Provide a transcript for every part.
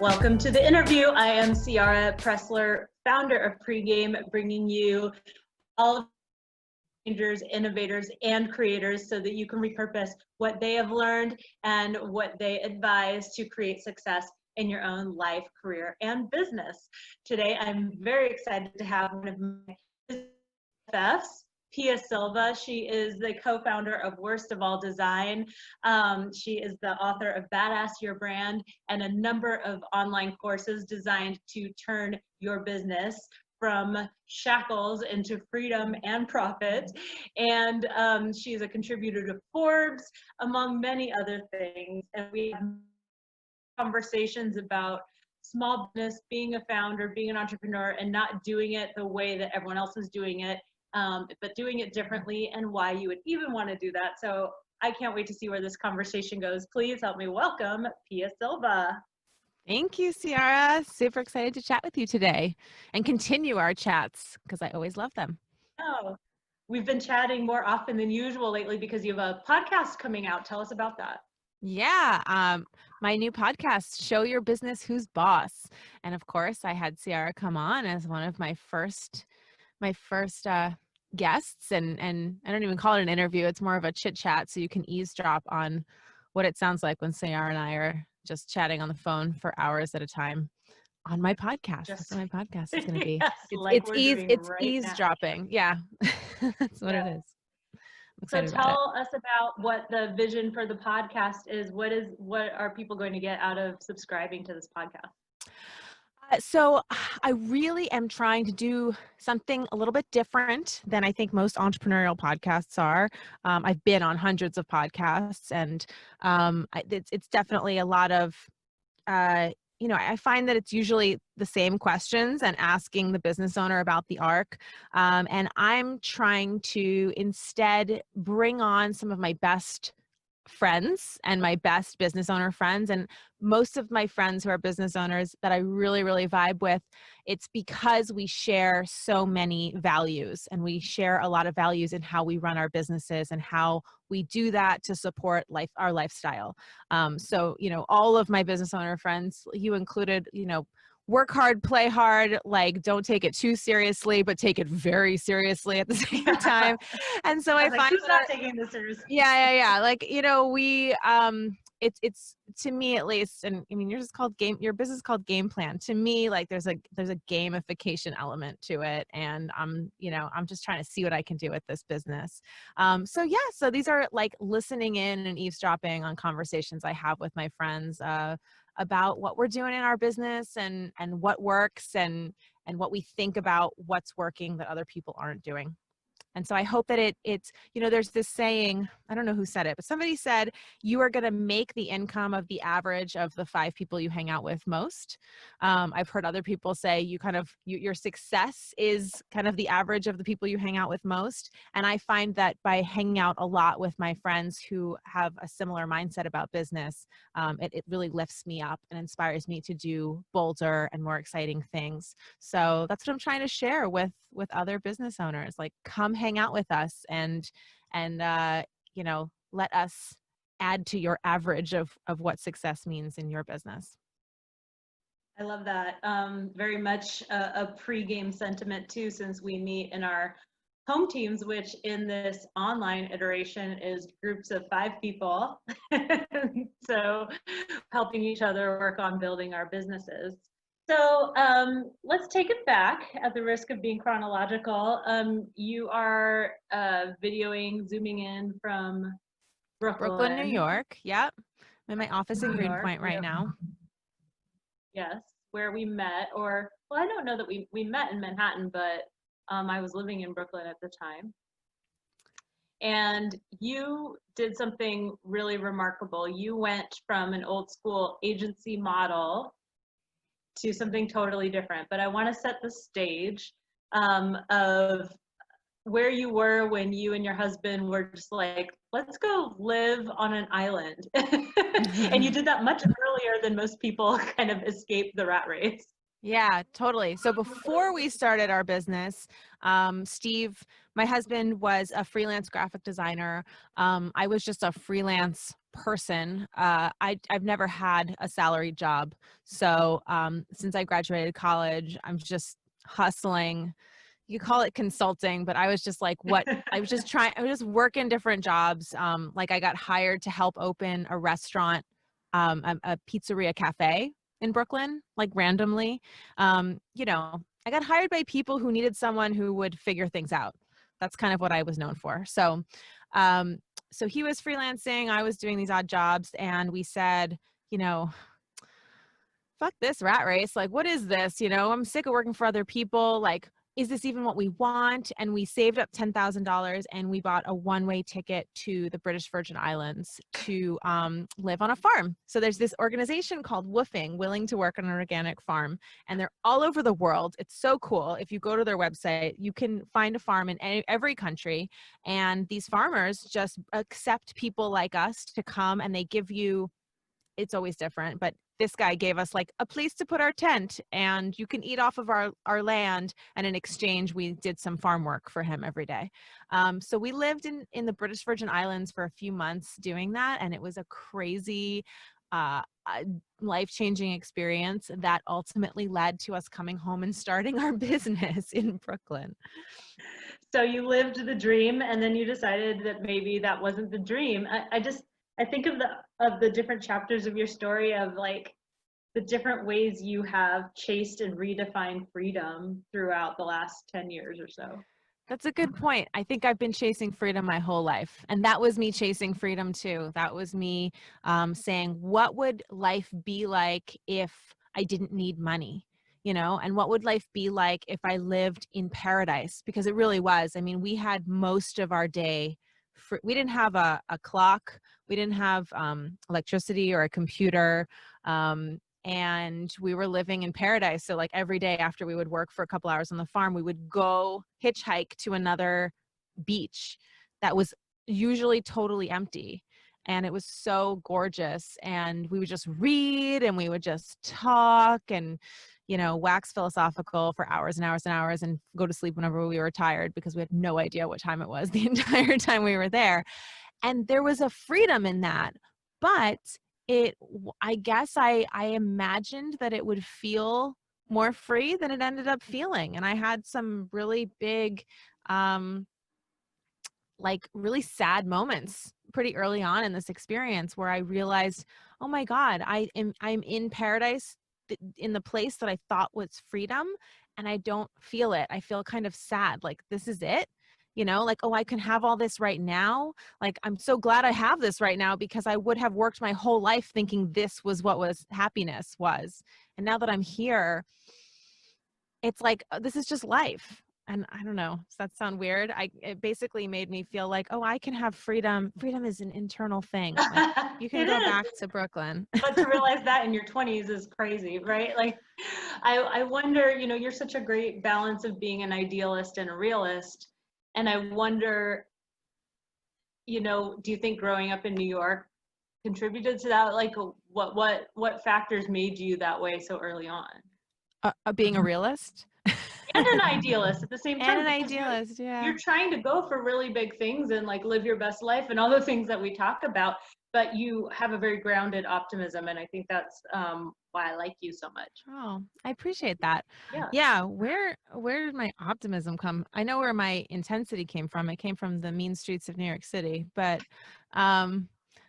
Welcome to the interview. I am Ciara Pressler, founder of PREGAME, bringing you all of the changers, innovators, and creators so that you can repurpose what they have learned and what they advise to create success in your own life, career, and business. Today, I'm very excited to have one of my BFFs, Pia Silva. She is the co-founder of Worst of All Design. She is the author of Badass Your Brand and a number of online courses designed to turn your business from shackles into freedom and profit. And she's a contributor to Forbes, among many other things. And we have conversations about small business, being a founder, being an entrepreneur, and not doing it the way that everyone else is doing it, but doing it differently and why you would even want to do that. So I can't wait to see where this conversation goes. Please help me welcome Pia Silva. Thank you, Ciara. Super excited to chat with you today and continue our chats because I always love them. Oh, we've been chatting more often than usual lately because you have a podcast coming out. Tell us about that. Yeah, my new podcast, Show Your Business Who's Boss. And of course, I had Ciara come on as one of my first guests, and I don't even call it an interview. It's more of a chit chat, so you can eavesdrop on what it sounds like when Ciara and I are just chatting on the phone for hours at a time on my podcast. That's what my podcast is going to be. Yes, it's eavesdropping. Yeah, that's what it is. So tell us about what the vision for the podcast is. What are people going to get out of subscribing to this podcast? So I really am trying to do something a little bit different than I think most entrepreneurial podcasts are. I've been on hundreds of podcasts, and it's definitely a lot of, I find that it's usually the same questions and asking the business owner about the arc. And I'm trying to instead bring on some of my best friends and my best business owner friends, and most of my friends who are business owners that I really, really vibe with. It's because we share so many values, and we share a lot of values in how we run our businesses and how we do that to support our lifestyle. So, all of my business owner friends, you included, work hard, play hard, like don't take it too seriously, but take it very seriously at the same time. And so I find who's not taking this seriously? Yeah. Like, we, it's to me at least, and I mean, your business is called Game Plan. To me, like there's a gamification element to it. And I'm just trying to see what I can do with this business. So these are like listening in and eavesdropping on conversations I have with my friends, about what we're doing in our business and what works and what we think about what's working that other people aren't doing. And so I hope that it's, there's this saying, I don't know who said it, but somebody said, you are going to make the income of the average of the 5 people you hang out with most. I've heard other people say your success is kind of the average of the people you hang out with most. And I find that by hanging out a lot with my friends who have a similar mindset about business, it really lifts me up and inspires me to do bolder and more exciting things. So that's what I'm trying to share with other business owners. Like, come hang out with us and let us add to your average of what success means in your business. I love that. Very much a pre-game sentiment too, since we meet in our home teams, which in this online iteration is groups of 5 people. So helping each other work on building our businesses. So let's take it back at the risk of being chronological. You are zooming in from Brooklyn, New York. Yep. I'm in my office in Greenpoint right now. Yes, where we met, I don't know that we met in Manhattan, but I was living in Brooklyn at the time. And you did something really remarkable. You went from an old school agency model to something totally different. But I want to set the stage of where you were when you and your husband were just like, let's go live on an island. And you did that much earlier than most people kind of escape the rat race. Yeah, totally. So before we started our business, Steve, my husband, was a freelance graphic designer. I was just a freelance person. I've never had a salaried job. So since I graduated college, I'm just hustling. You call it consulting, but I was just like, I was just working different jobs. Like I got hired to help open a restaurant, a pizzeria cafe in Brooklyn, like randomly. You know, I got hired by people who needed someone who would figure things out. That's kind of what I was known for. Um, so he was freelancing, I was doing these odd jobs, and we said, you know, fuck this rat race. Like, what is this? You know, I'm sick of working for other people. Like, is this even what we want? And we saved up $10,000 and we bought a one-way ticket to the British Virgin Islands to live on a farm. So there's this organization called Woofing, Willing to Work on an Organic Farm, and they're all over the world. It's so cool. If you go to their website, you can find a farm in every country, and these farmers just accept people like us to come, and they give you, it's always different, but this guy gave us like a place to put our tent, and you can eat off of our land. And in exchange, we did some farm work for him every day. So we lived in the British Virgin Islands for a few months doing that. And it was a crazy, life-changing experience that ultimately led to us coming home and starting our business in Brooklyn. So you lived the dream, and then you decided that maybe that wasn't the dream. I think of the different chapters of your story, of like the different ways you have chased and redefined freedom throughout the last 10 years or so. That's a good point. I think I've been chasing freedom my whole life. And that was me chasing freedom too. That was me saying, what would life be like if I didn't need money? You know, and what would life be like if I lived in paradise? Because it really was. I mean, we had most of our day. We didn't have a clock. We didn't have electricity or a computer. And we were living in paradise. So like every day after we would work for a couple hours on the farm, we would go hitchhike to another beach that was usually totally empty. And it was so gorgeous. And we would just read, and we would just talk and, you know, wax philosophical for hours and hours and hours, and go to sleep whenever we were tired, because we had no idea what time it was the entire time we were there. And there was a freedom in that. But I guess I imagined that it would feel more free than it ended up feeling. And I had some really big, like really sad moments pretty early on in this experience, where I realized, oh my God, I'm in paradise, in the place that I thought was freedom, and I don't feel it. I feel kind of sad. Like, this is it. You know, like, oh, I can have all this right now. Like, I'm so glad I have this right now, because I would have worked my whole life thinking this was what was happiness was. And now that I'm here, it's like, this is just life. And I don't know, does that sound weird? It basically made me feel like, oh, I can have freedom. Freedom is an internal thing. Like, you can go back to Brooklyn. But to realize that in your 20s is crazy, right? Like, I wonder, you know, you're such a great balance of being an idealist and a realist. And I wonder, you know, do you think growing up in New York contributed to that? Like, what factors made you that way so early on? Being a realist. And an idealist at the same time. And an idealist, yeah. You're trying to go for really big things and like live your best life and all the things that we talk about, but you have a very grounded optimism, and I think that's why I like you so much. Oh, I appreciate that. Yeah. Yeah. Where did my optimism come? I know where my intensity came from. It came from the mean streets of New York City, but I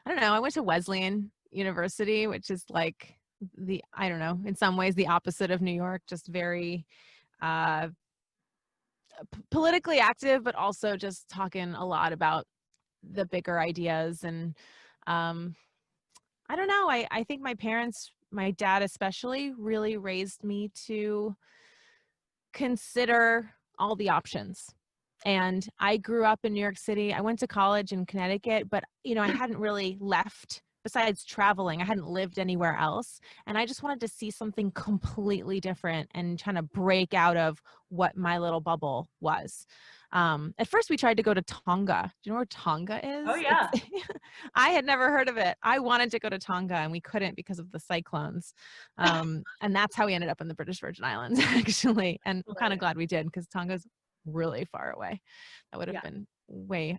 don't know. I went to Wesleyan University, which is like I don't know, in some ways the opposite of New York, just very politically active, but also just talking a lot about the bigger ideas. And I don't know, I think my parents, my dad especially, really raised me to consider all the options. And I grew up in New York City. I went to college in Connecticut, but you know, I hadn't really left. Besides traveling, I hadn't lived anywhere else. And I just wanted to see something completely different and trying to break out of what my little bubble was. At first we tried to go to Tonga. Do you know where Tonga is? Oh yeah. I had never heard of it. I wanted to go to Tonga and we couldn't because of the cyclones. And that's how we ended up in the British Virgin Islands, actually. And I'm kind of glad we did, because Tonga's really far away. That would have been way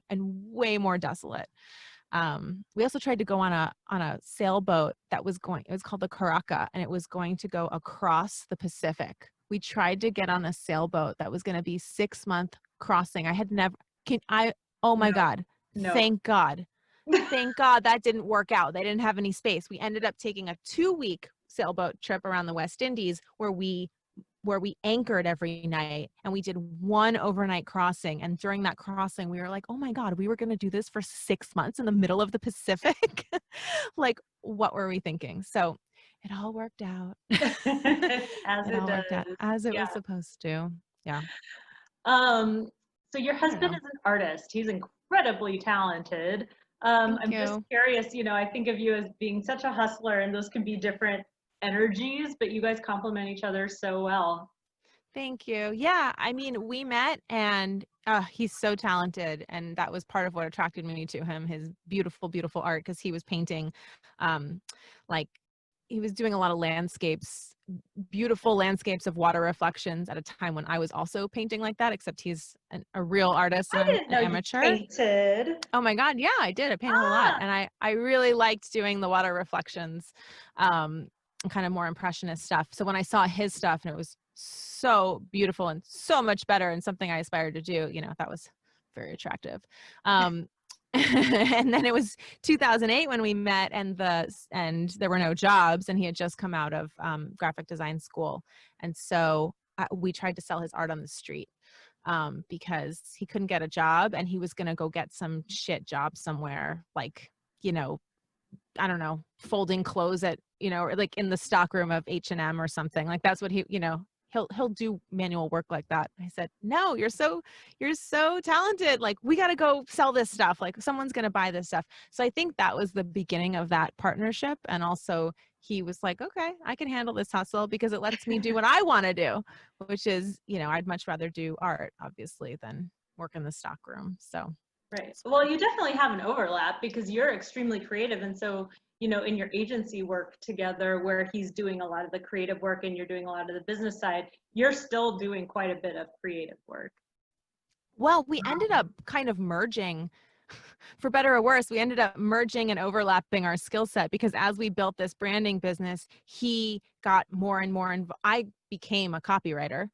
more desolate. We also tried to go on a sailboat that was it was called the Karaka, and it was going to go across the Pacific. We tried to get on a sailboat that was going to be 6-month crossing. I had never, oh my God. No. Thank God. Thank God that didn't work out. They didn't have any space. We ended up taking a 2-week sailboat trip around the West Indies where we anchored every night, and we did 1 overnight crossing. And during that crossing, we were like, oh my God, we were going to do this for 6 months in the middle of the Pacific. Like, what were we thinking? So it all worked out. As it all worked out does. as it was supposed to. Yeah. So your husband is an artist. He's incredibly talented. I'm just curious, I think of you as being such a hustler, and those can be different energies, but you guys complement each other so well. Thank you. Yeah, I mean, we met, and he's so talented, and that was part of what attracted me to him, his beautiful, beautiful art, because he was painting, like, he was doing a lot of landscapes, beautiful landscapes of water reflections at a time when I was also painting like that, except he's a real artist and didn't know an amateur. You painted. Oh my God, yeah, I did. I painted a lot, and I really liked doing the water reflections, kind of more impressionist stuff. So when I saw his stuff and it was so beautiful and so much better and something I aspired to do, that was very attractive. And then it was 2008 when we met, and there were no jobs, and he had just come out of graphic design school. And so we tried to sell his art on the street, because he couldn't get a job, and he was going to go get some shit job somewhere, like, I don't know, folding clothes at, or like in the stockroom of H&M or something. Like, that's what he'll do manual work like that. I said, no, you're so talented. Like, we got to go sell this stuff. Like, someone's going to buy this stuff. So I think that was the beginning of that partnership. And also he was like, okay, I can handle this hustle because it lets me do what I want to do, which is, I'd much rather do art, obviously, than work in the stockroom. So. Right. Well, you definitely have an overlap because you're extremely creative. And so, in your agency work together, where he's doing a lot of the creative work and you're doing a lot of the business side, you're still doing quite a bit of creative work. Well, we ended up kind of merging, for better or worse, we ended up merging and overlapping our skill set, because as we built this branding business, he got more and more involved. I became a copywriter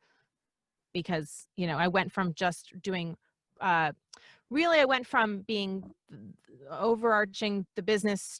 because, I went from just doing, really, I went from being overarching the business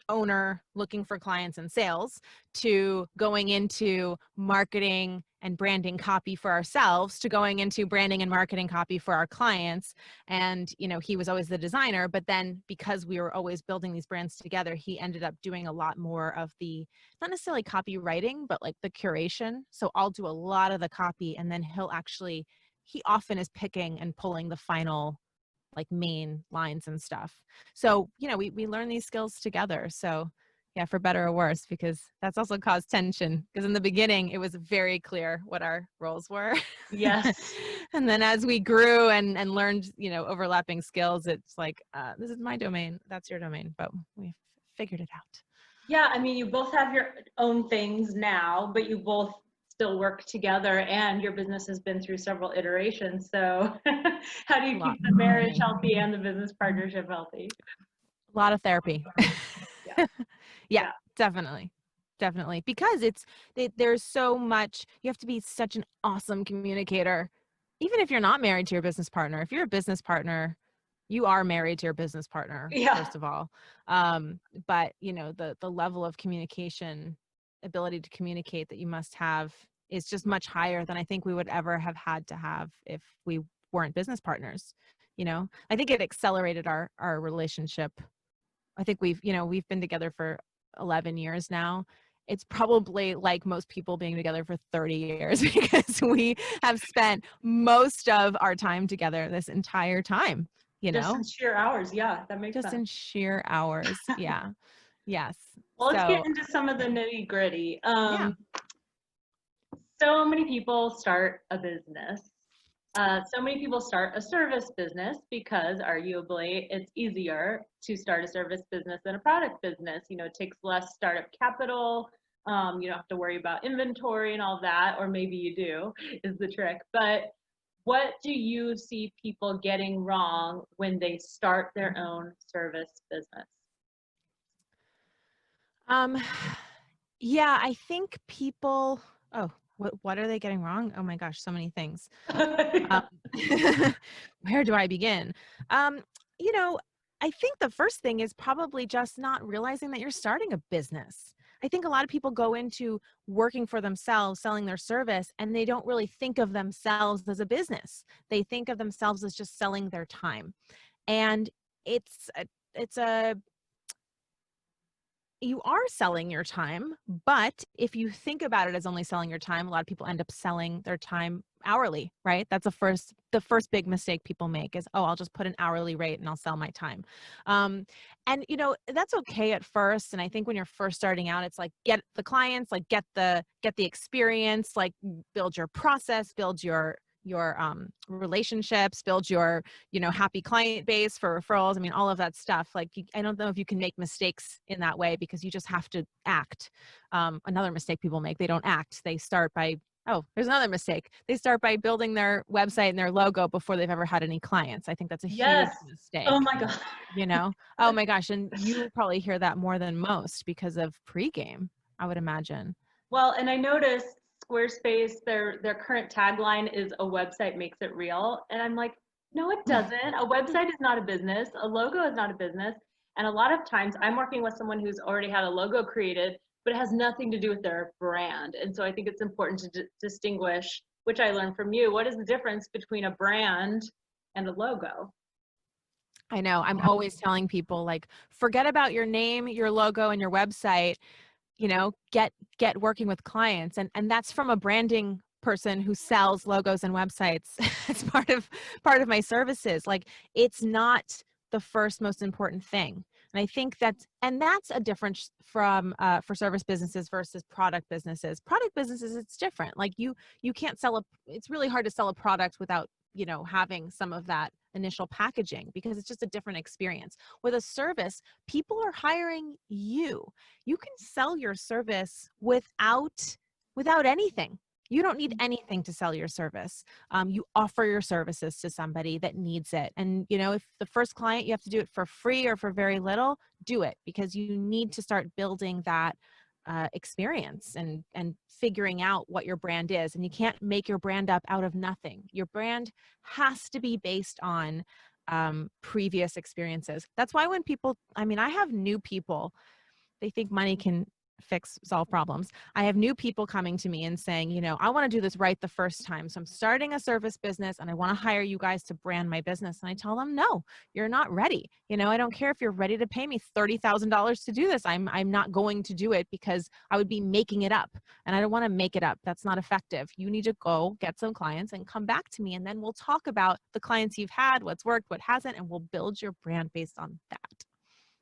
owner looking for clients and sales to going into marketing and branding copy for ourselves to going into branding and marketing copy for our clients. And, he was always the designer, but then because we were always building these brands together, he ended up doing a lot more of the, not necessarily copywriting, but like the curation. So I'll do a lot of the copy, and then he often is picking and pulling the final, like, main lines and stuff. So, we learn these skills together. So yeah, for better or worse, because that's also caused tension, because in the beginning it was very clear what our roles were. Yes. And then as we grew and learned, overlapping skills, it's like, this is my domain, that's your domain, but we figured it out. Yeah. I mean, you both have your own things now, but you both still work together, and your business has been through several iterations. So how do you keep the marriage healthy and the business partnership healthy? A lot of therapy. Yeah, definitely. Because there's so much, you have to be such an awesome communicator. Even if you're not married to your business partner, if you're a business partner, you are married to your business partner, first of all. But the level of communication, ability to communicate that you must have is just much higher than I think we would ever have had to have if we weren't business partners. I think it accelerated our relationship. I think we've been together for 11 years now. It's probably like most people being together for 30 years because we have spent most of our time together this entire time, Just in sheer hours. Yeah, that makes sense. Just in sheer hours. Yeah. Yes. Well, let's get into some of the nitty gritty. Yeah. So many people start a business. So many people start a service business because arguably it's easier to start a service business than a product business. You know, it takes less startup capital. You don't have to worry about inventory and all that, or maybe you do, is the trick. But what do you see people getting wrong when they start their own service business? Um, yeah, I think people, oh, what are they getting wrong? Oh my gosh, so many things. Um, where do I begin? Um, you know, I think the first thing is probably just not realizing that you're starting a business. I think a lot of people go into working for themselves, selling their service, and they don't really think of themselves as a business. They think of themselves as just selling their time. And it's a you are selling your time, but if you think about it as only selling your time, a lot of people end up selling their time hourly, right? That's the first big mistake people make is, oh, I'll just put an hourly rate and I'll sell my time. And that's okay at first. And I think when you're first starting out, it's like get the clients, like get the experience, like build your process, build your relationships, build your happy client base for referrals. I mean, all of that stuff. Like, I don't know if you can make mistakes in that way because you just have to act. Another mistake people make, they don't act. They start by, oh, there's another mistake. They start by building their website and their logo before they've ever had any clients. I think that's a huge Yes. mistake. Oh my God. Oh my gosh. And you probably hear that more than most because of pregame, I would imagine. Well, and I noticed Squarespace, their current tagline is a website makes it real. And I'm like, no, it doesn't. A website is not a business. A logo is not a business. And a lot of times I'm working with someone who's already had a logo created, but it has nothing to do with their brand. And so I think it's important to distinguish, which I learned from you. What is the difference between a brand and a logo? I know. I'm always telling people, like, forget about your name, your logo, and your website. Get working with clients, and that's from a branding person who sells logos and websites. It's part of my services. Like, it's not the first most important thing. And I think that's a difference from for service businesses versus product businesses. Product businesses, it's different. Like, you can't it's really hard to sell a product without having some of that initial packaging, because it's just a different experience. With a service, people are hiring you. You can sell your service without anything. You don't need anything to sell your service. You offer your services to somebody that needs it. And, if the first client, you have to do it for free or for very little, do it, because you need to start building that experience and figuring out what your brand is. And you can't make your brand up out of nothing. Your brand has to be based on previous experiences. That's why when I have new people, they think money can solve problems. I have new people coming to me and saying, I want to do this right the first time. So I'm starting a service business and I want to hire you guys to brand my business. And I tell them, no, you're not ready. I don't care if you're ready to pay me $30,000 to do this. I'm not going to do it because I would be making it up, and I don't want to make it up. That's not effective. You need to go get some clients and come back to me, and then we'll talk about the clients you've had, what's worked, what hasn't, and we'll build your brand based on that.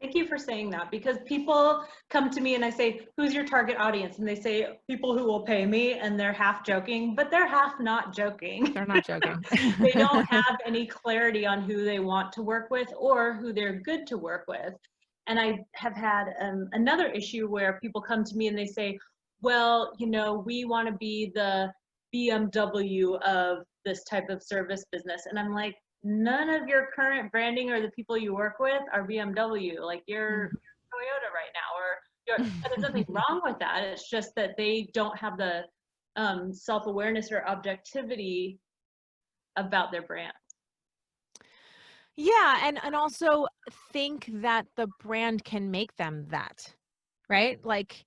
Thank you for saying that, because people come to me and I say, who's your target audience? And they say, people who will pay me, and they're half joking, but they're half not joking. They're not joking. They don't have any clarity on who they want to work with or who they're good to work with. And I have had another issue where people come to me and they say, well, we want to be the BMW of this type of service business. And I'm like, none of your current branding or the people you work with are BMW. Like, you're Toyota right now, and there's nothing wrong with that. It's just that they don't have the self-awareness or objectivity about their brand. Yeah, and also think that the brand can make them that, right? Like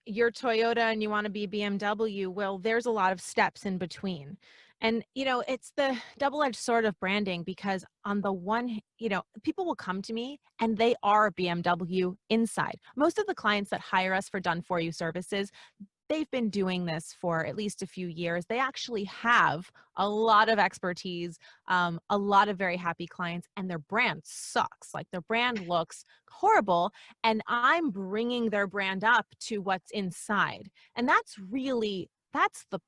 you're Toyota and you want to be BMW. Well, there's a lot of steps in between. And, it's the double-edged sword of branding, because on the one, people will come to me and they are BMW inside. Most of the clients that hire us for done-for-you services, they've been doing this for at least a few years. They actually have a lot of expertise, a lot of very happy clients, and their brand sucks. Like, their brand looks horrible, and I'm bringing their brand up to what's inside. And that's the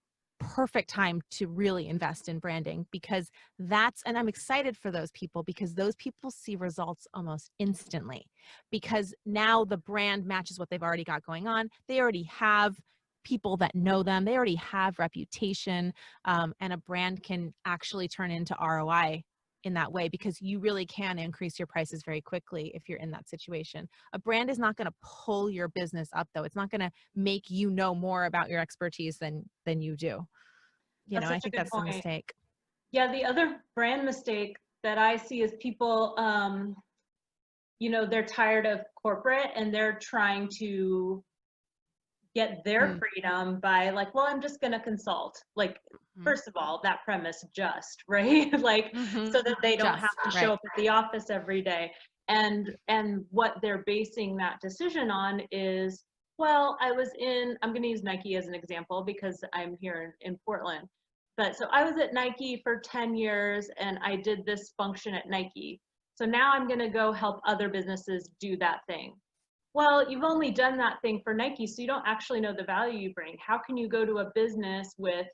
perfect time to really invest in branding, because and I'm excited for those people, because those people see results almost instantly, because now the brand matches what they've already got going on. They already have people that know them. They already have reputation, and a brand can actually turn into ROI in that way, because you really can increase your prices very quickly if you're in that situation. A brand is not going to pull your business up, though. It's not going to make you know more about your expertise than you do. You That's know, I such a think good that's the point. mistake. Yeah, the other brand mistake that I see is people, they're tired of corporate and they're trying to get their freedom by like, well, I'm just going to consult. Like, first of all, that premise just, right? Like, so that they don't have to show up at the office every day. And what they're basing that decision on is, well, I'm going to use Nike as an example because I'm here in Portland. But so I was at Nike for 10 years and I did this function at Nike. So now I'm going to go help other businesses do that thing. Well, you've only done that thing for Nike, so you don't actually know the value you bring. How can you go to a business with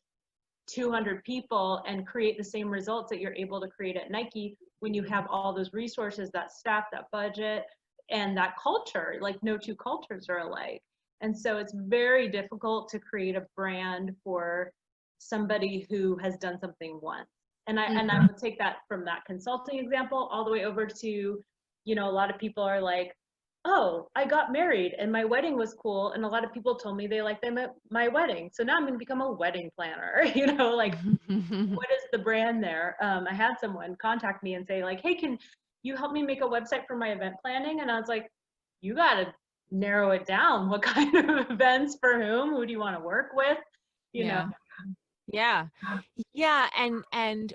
200 people and create the same results that you're able to create at Nike when you have all those resources, that staff, that budget, and that culture? Like, no two cultures are alike. And so it's very difficult to create a brand for somebody who has done something once. And I would take that from that consulting example all the way over to, a lot of people are like, oh, I got married and my wedding was cool. And a lot of people told me they liked them at my wedding. So now I'm going to become a wedding planner, like what is the brand there? I had someone contact me and say like, hey, can you help me make a website for my event planning? And I was like, you got to narrow it down. What kind of events for whom? Who do you want to work with? Yeah. And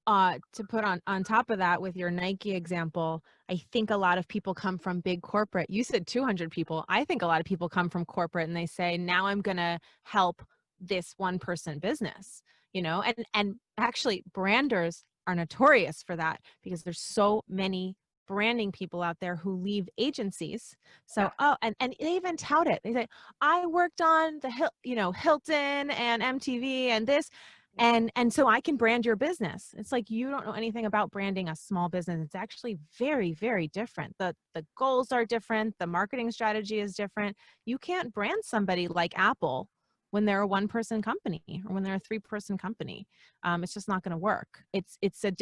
to put on top of that, with your Nike example, I think a lot of people come from big corporate. You said 200 people. I think a lot of people come from corporate and they say, now I'm going to help this one person business, and actually branders are notorious for that, because there's so many branding people out there who leave agencies. So, and they even tout it. They say, I worked on the Hilton and MTV and this, and so I can brand your business. It's like, you don't know anything about branding a small business. It's actually very, very different. The goals are different. The marketing strategy is different. You can't brand somebody like Apple when they're a one-person company or when they're a three-person company. It's just not going to work. It's a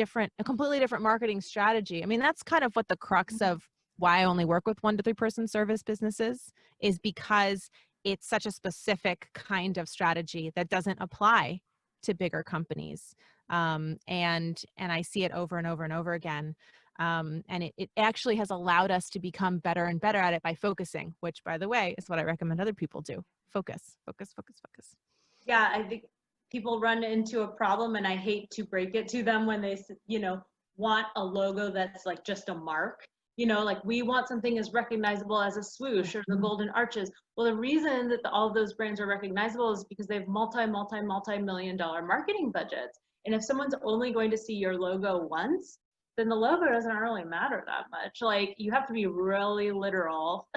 completely different marketing strategy. I mean, that's kind of what the crux of why I only work with 1 to 3 person service businesses is, because it's such a specific kind of strategy that doesn't apply to bigger companies. And I see it over and over and over again. And it actually has allowed us to become better and better at it by focusing, which, by the way, is what I recommend other people do. Focus. Yeah, I think people run into a problem, and I hate to break it to them when they, want a logo that's like just a mark. Like, we want something as recognizable as a swoosh or the golden arches. Well, the reason that all of those brands are recognizable is because they have multi-million-dollar marketing budgets. And if someone's only going to see your logo once, then the logo doesn't really matter that much. Like, you have to be really literal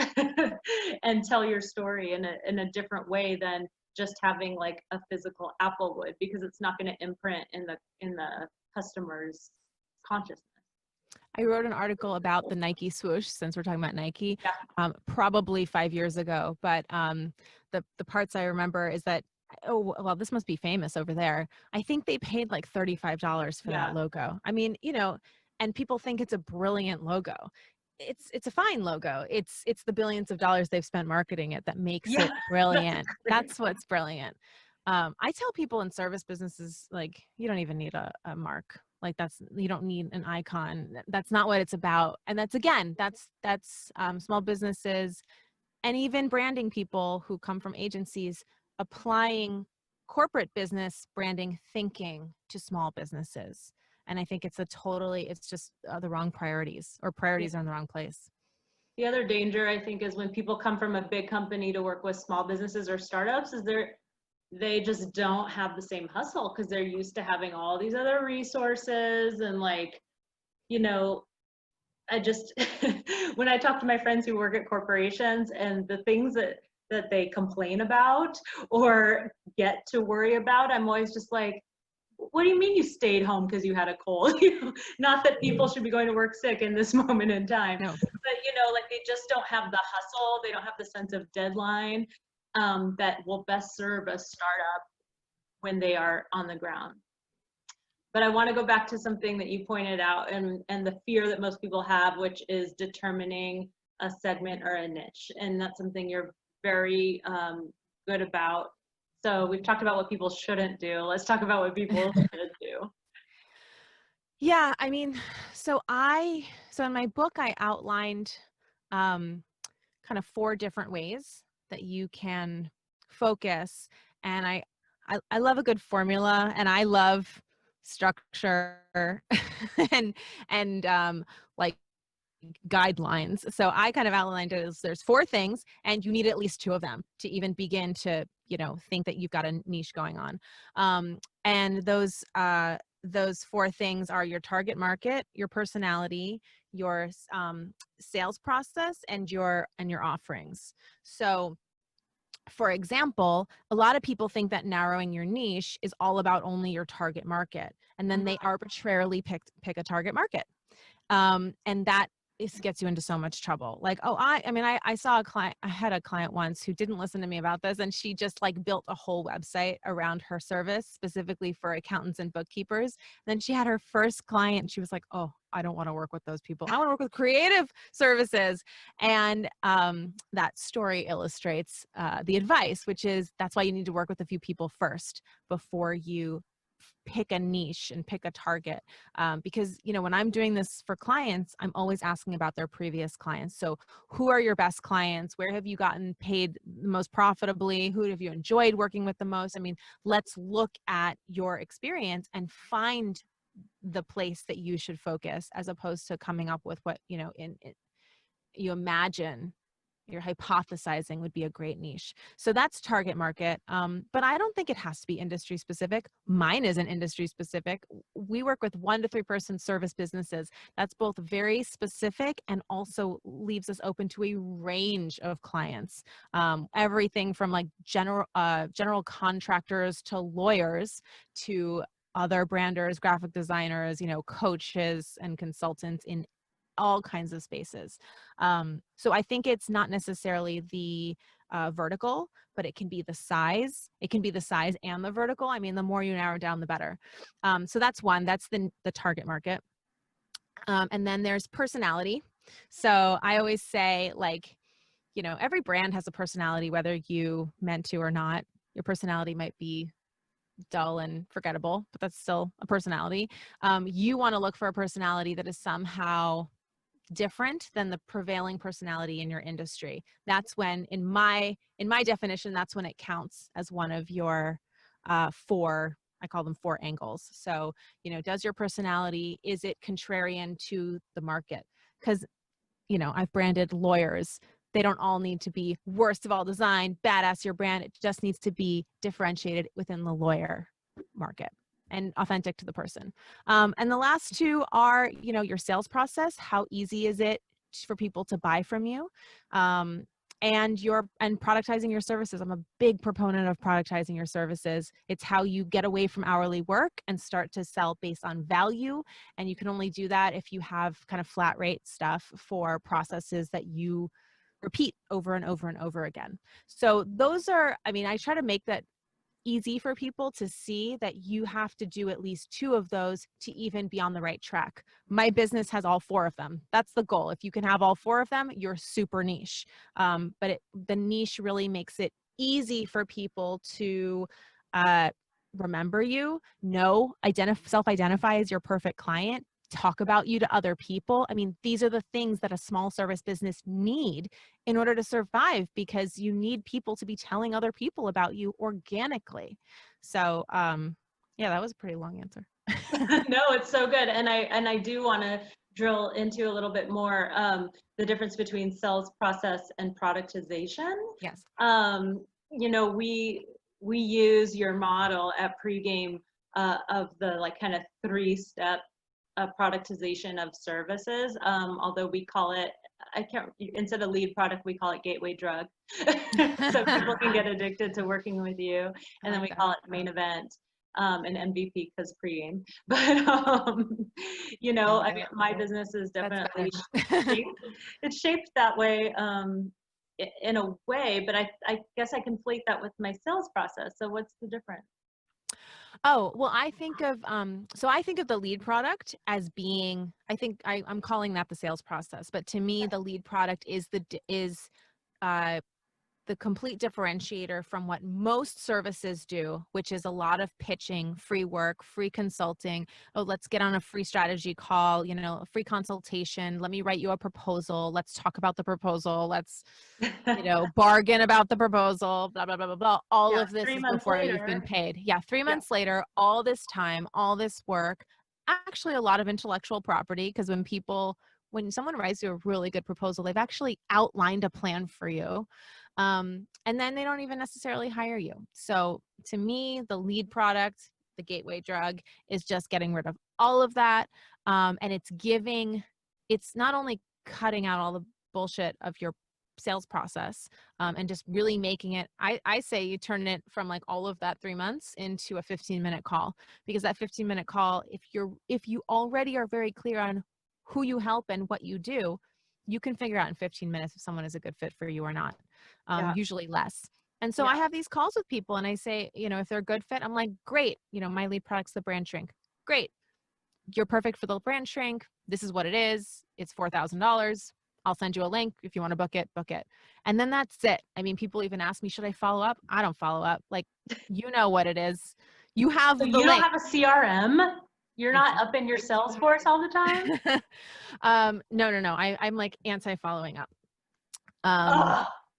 and tell your story in a different way than just having like a physical apple would, because it's not going to imprint in the customer's consciousness. I wrote an article about the Nike swoosh, since we're talking about Nike, probably 5 years ago. But the parts I remember is that, oh, well, this must be famous over there. I think they paid like $35 for that logo. I mean, and people think it's a brilliant logo. It's a fine logo. It's the billions of dollars they've spent marketing it that makes it brilliant. That's what's brilliant. I tell people in service businesses, like, you don't even need a mark. Like, you don't need an icon. That's not what it's about. And that's small businesses and even branding people who come from agencies applying corporate business branding thinking to small businesses. And I think it's just the wrong priorities, or priorities are in the wrong place. The other danger, I think, is when people come from a big company to work with small businesses or startups, is they just don't have the same hustle, because they're used to having all these other resources. And like, I just when I talk to my friends who work at corporations, and the things that that they complain about or get to worry about. I'm always just like, what do you mean you stayed home because you had a cold? Not that people should be going to work sick in this moment in time, No. but like they just don't have the hustle. They don't have the sense of deadline that will best serve a startup when they are on the ground. But I want to go back to something that you pointed out and the fear that most people have, which is determining a segment or a niche. And that's something you're very good about. So we've talked about what people shouldn't do. Let's talk about what people should do. Yeah, I mean, so in my book, I outlined kind of 4 different ways that you can focus. And I love a good formula, and I love structure and like guidelines. So I kind of outlined it as there's 4 things, and you need at least 2 of them to even begin to, think that you've got a niche going on. And those 4 things are your target market, your personality, your sales process, and your offerings. So for example, a lot of people think that narrowing your niche is all about only your target market, and then they arbitrarily pick a target market. And that gets you into so much trouble. Like, I saw a client, I had a client once who didn't listen to me about this, and she just like built a whole website around her service specifically for accountants and bookkeepers. And then she had her first client. She was like, oh, I don't want to work with those people. I want to work with creative services. And that story illustrates the advice, which is that's why you need to work with a few people first before you pick a niche and pick a target. Because, when I'm doing this for clients, I'm always asking about their previous clients. So who are your best clients? Where have you gotten paid the most profitably? Who have you enjoyed working with the most? I mean, let's look at your experience and find the place that you should focus, as opposed to coming up with what, you imagine, you're hypothesizing would be a great niche. So that's target market. But I don't think it has to be industry specific. Mine isn't industry specific. We work with 1 to 3 person service businesses. That's both very specific and also leaves us open to a range of clients. Everything from like general contractors to lawyers to other branders, graphic designers, coaches and consultants in all kinds of spaces. So I think it's not necessarily the vertical, but it can be the size. It can be the size and the vertical. I mean, the more you narrow down, the better. So that's one. That's the target market. And then there's personality. So I always say, like, every brand has a personality, whether you meant to or not. Your personality might be dull and forgettable, but that's still a personality. You want to look for a personality that is somehow different than the prevailing personality in your industry. That's when, in my definition, that's when it counts as one of your 4, I call them 4 angles. So, does your personality, is it contrarian to the market? Because, I've branded lawyers. They don't all need to be worst of all design, badass your brand. It just needs to be differentiated within the lawyer market and authentic to the person. And the last 2 are, your sales process. How easy is it for people to buy from you? And productizing your services. I'm a big proponent of productizing your services. It's how you get away from hourly work and start to sell based on value. And you can only do that if you have kind of flat rate stuff for processes that you repeat over and over and over again. So those are, I try to make that easy for people to see that you have to do at least 2 of those to even be on the right track. My business has all 4 of them. That's the goal. If you can have all 4 of them, you're super niche. But the niche really makes it easy for people to remember you, self-identify as your perfect client, talk about you to other people. These are the things that a small service business need in order to survive, because you need people to be telling other people about you organically. So, yeah, that was a pretty long answer. No, it's so good. And I do want to drill into a little bit more the difference between sales process and productization. Yes. We use your model at Pregame of the like kind of 3-step productization of services, although we call it I can't, instead of lead product, we call it gateway drug. So people can get addicted to working with you. And then we call it main event, and MVP because pregame. But, you know, I mean, my business is definitely shaped, it's shaped that way, in a way, but I guess I conflate that with my sales process. So what's the difference? Oh, well, I think of so I think of the lead product as being, I'm calling that the sales process, but to me, the lead product is uh, the complete differentiator from what most services do, which is a lot of pitching, free work, free consulting. Oh, let's get on a free strategy call, you know, a free consultation. Let me write you a proposal. Let's talk about the proposal. Let's, you know, bargain about the proposal, blah, blah, blah, blah, blah. All of this is before you've been paid. Yeah. 3 months later, all this time, all this work, actually a lot of intellectual property. Because when someone writes you a really good proposal, they've actually outlined a plan for you. And then they don't even necessarily hire you. So to me, the lead product, the gateway drug, is just getting rid of all of that. And it's not only cutting out all the bullshit of your sales process, and just really making it, I say you turn it from like all of that 3 months into a 15-minute call, because that 15-minute call, if you already are very clear on who you help and what you do, you can figure out in 15 minutes if someone is a good fit for you or not. Usually less. And so I have these calls with people and I say, you know, if they're a good fit, I'm like, great. You know, my lead product's the brand shrink. Great. You're perfect for the brand shrink. This is what it is. It's $4,000. I'll send you a link. If you want to book it, book it. And then that's it. I mean, people even ask me, should I follow up? I don't follow up. Like, you know what it is. You have the link. You don't have a CRM? You're not up in your Salesforce all the time? No. I'm like anti-following up.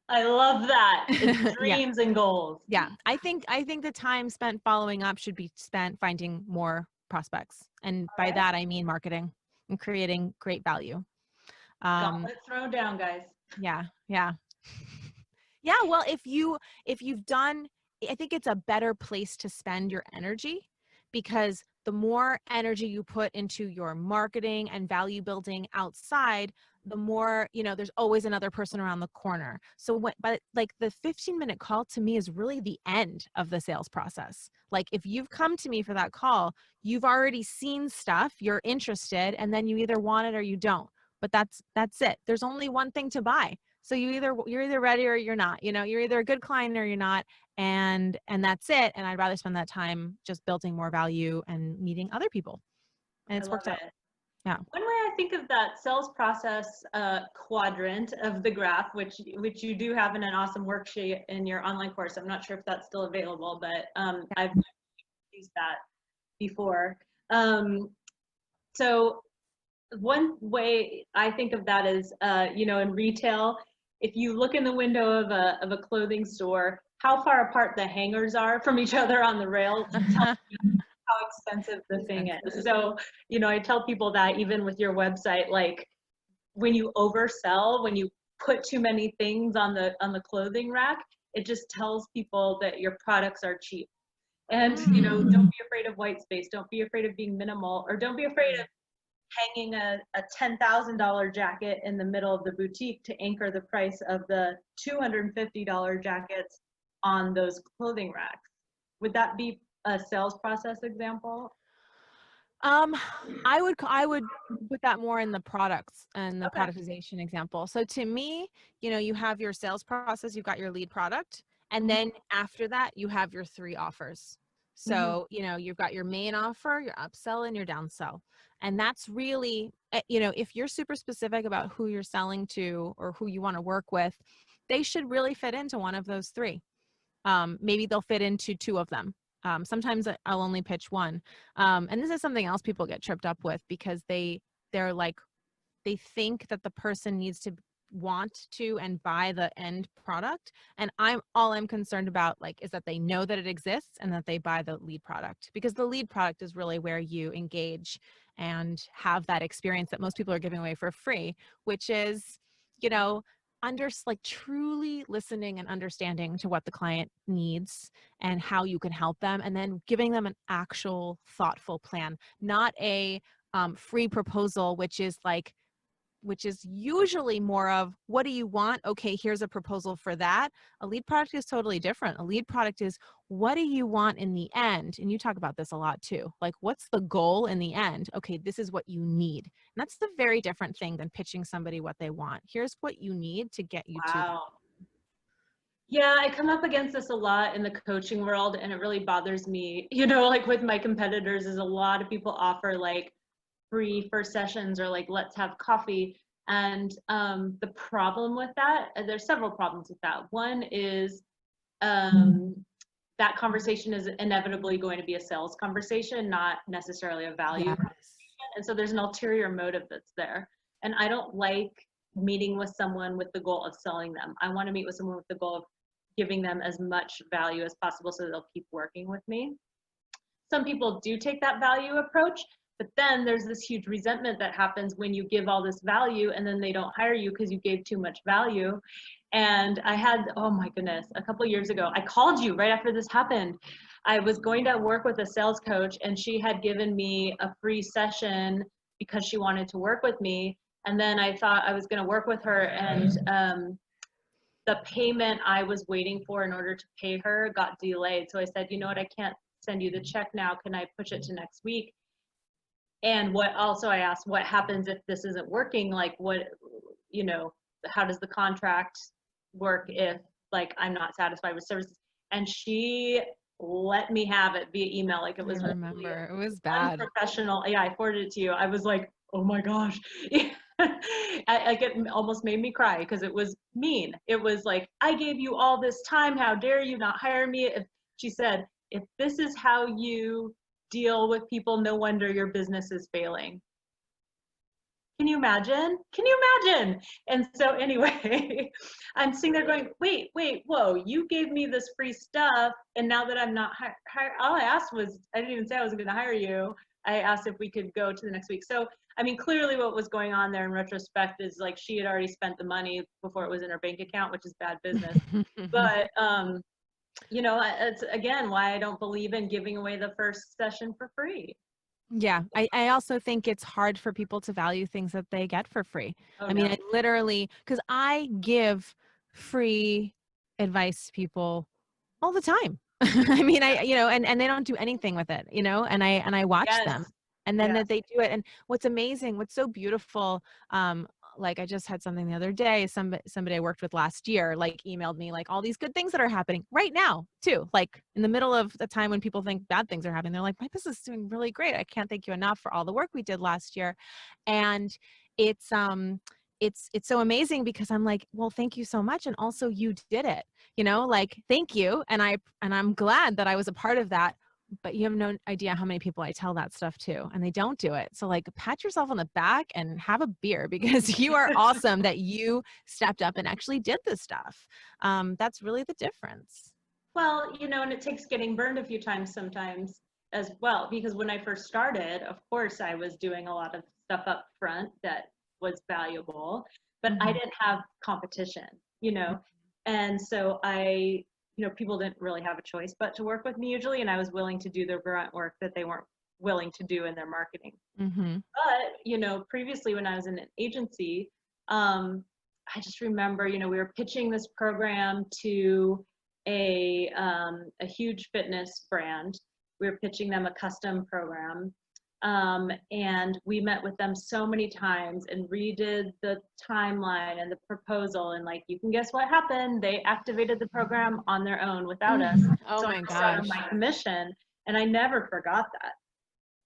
I love that. It's dreams and goals. Yeah. I think the time spent following up should be spent finding more prospects. And by that, I mean marketing and creating great value. Let's throw down, guys. Yeah. Well, if you've done, I think it's a better place to spend your energy, because the more energy you put into your marketing and value building outside, the more, you know, there's always another person around the corner. So but like the 15-minute call to me is really the end of the sales process. Like if you've come to me for that call, you've already seen stuff, you're interested, and then you either want it or you don't. But that's it. There's only one thing to buy. So you're either ready or you're not. You know, you're either a good client or you're not, and that's it. And I'd rather spend that time just building more value and meeting other people. And it's worked out. Yeah. One way I think of that sales process quadrant of the graph, which you do have in an awesome worksheet in your online course. I'm not sure if that's still available, but I've used that before. So one way I think of that is, you know, in retail, if you look in the window of a clothing store, how far apart the hangers are from each other on the rail tells you how expensive the thing is. So, you know, I tell people that even with your website, like when you oversell, when you put too many things on the clothing rack, it just tells people that your products are cheap. And, you know, don't be afraid of white space. Don't be afraid of being minimal, or don't be afraid of hanging a $10,000 jacket in the middle of the boutique to anchor the price of the $250 jackets on those clothing racks. Would that be a sales process example? I would put that more in the products and the productization example. So to me, you know, you have your sales process, you've got your lead product, and then after that, you have your 3 offers. So, you know, you've got your main offer, your upsell, and your downsell. And that's really, you know, if you're super specific about who you're selling to or who you want to work with, they should really fit into one of those 3. Maybe they'll fit into 2 of them. Sometimes I'll only pitch 1. And this is something else people get tripped up with, because they're like, they think that the person needs to want to and buy the end product. And I'm concerned about, like, is that they know that it exists and that they buy the lead product, because the lead product is really where you engage and have that experience that most people are giving away for free, which is, you know, like truly listening and understanding to what the client needs and how you can help them, and then giving them an actual thoughtful plan, not a free proposal, which is like which is usually more of, what do you want? Okay, here's a proposal for that. A lead product is totally different. A lead product is, what do you want in the end? And you talk about this a lot too. Like, what's the goal in the end? Okay, this is what you need. And that's the very different thing than pitching somebody what they want. Here's what you need to get you to. Wow. Yeah, I come up against this a lot in the coaching world, and it really bothers me. Like with my competitors, is a lot of people offer like free first sessions or like let's have coffee. And the problem with that, there's several problems with that. One is that conversation is inevitably going to be a sales conversation, not necessarily a value conversation. And so there's an ulterior motive that's there. And I don't like meeting with someone with the goal of selling them. I want to meet with someone with the goal of giving them as much value as possible so they'll keep working with me. Some people do take that value approach, but then there's this huge resentment that happens when you give all this value and then they don't hire you because you gave too much value. And I had, oh my goodness, a couple of years ago, I called you right after this happened. I was going to work with a sales coach, and she had given me a free session because she wanted to work with me. And then I thought I was going to work with her, and the payment I was waiting for in order to pay her got delayed. So I said, you know what, I can't send you the check now. Can I push it to next week? And I asked, what happens if this isn't working? Like, how does the contract work if like I'm not satisfied with services? And she let me have it via email. Like, it was, I remember, it was bad. Unprofessional. Yeah, I forwarded it to you. I was like, oh my gosh. It almost made me cry because it was mean. It was like, I gave you all this time. How dare you not hire me? She said, if this is how you deal with people, no wonder your business is failing. Can you imagine? And so anyway, I'm sitting there going, wait, whoa, you gave me this free stuff, and now that I'm not hired, all I asked was, I didn't even say I was going to hire you. I asked if we could go to the next week. So, I mean, clearly what was going on there in retrospect is like she had already spent the money before it was in her bank account, which is bad business. But, it's again why I don't believe in giving away the first session for free. Yeah, I also think it's hard for people to value things that they get for free. I mean, I literally, because I give free advice to people all the time. I mean, and they don't do anything with it, and I watch them, and then that they do it. And what's amazing, what's so beautiful, like I just had something the other day, somebody I worked with last year, like emailed me like all these good things that are happening right now too. Like in the middle of the time when people think bad things are happening, they're like, my business is doing really great. I can't thank you enough for all the work we did last year. And it's so amazing because I'm like, well, thank you so much. And also you did it, like, thank you. And I'm glad that I was a part of that. But you have no idea how many people I tell that stuff to, and they don't do it. So like, pat yourself on the back and have a beer because you are awesome that you stepped up and actually did this stuff. That's really the difference. Well, and it takes getting burned a few times sometimes as well, because when I first started, of course, I was doing a lot of stuff up front that was valuable, but I didn't have competition, and so people didn't really have a choice but to work with me usually, and I was willing to do the grunt work that they weren't willing to do in their marketing. But, previously when I was in an agency, I just remember, we were pitching this program to a huge fitness brand. We were pitching them a custom program. And we met with them so many times and redid the timeline and the proposal, and like, you can guess what happened? They activated the program on their own without us. Oh so my I gosh. my commission, and I never forgot that.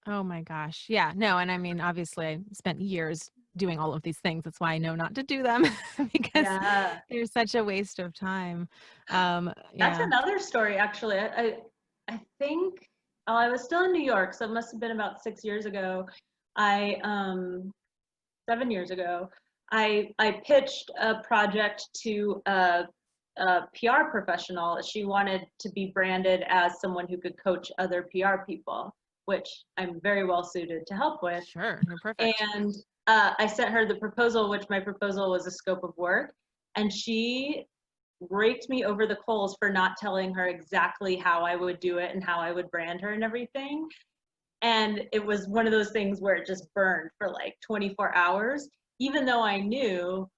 Oh my gosh. Yeah, no. And I mean, obviously I spent years doing all of these things. That's why I know not to do them because they're such a waste of time. That's another story, actually. I think, I was still in New York, so it must have been about 6 years ago. 7 years ago, I pitched a project to a PR professional. She wanted to be branded as someone who could coach other PR people, which I'm very well suited to help with. Sure, you're perfect. And I sent her the proposal, which my proposal was a scope of work, and she raked me over the coals for not telling her exactly how I would do it and how I would brand her and everything. And it was one of those things where it just burned for like 24 hours. even though I knew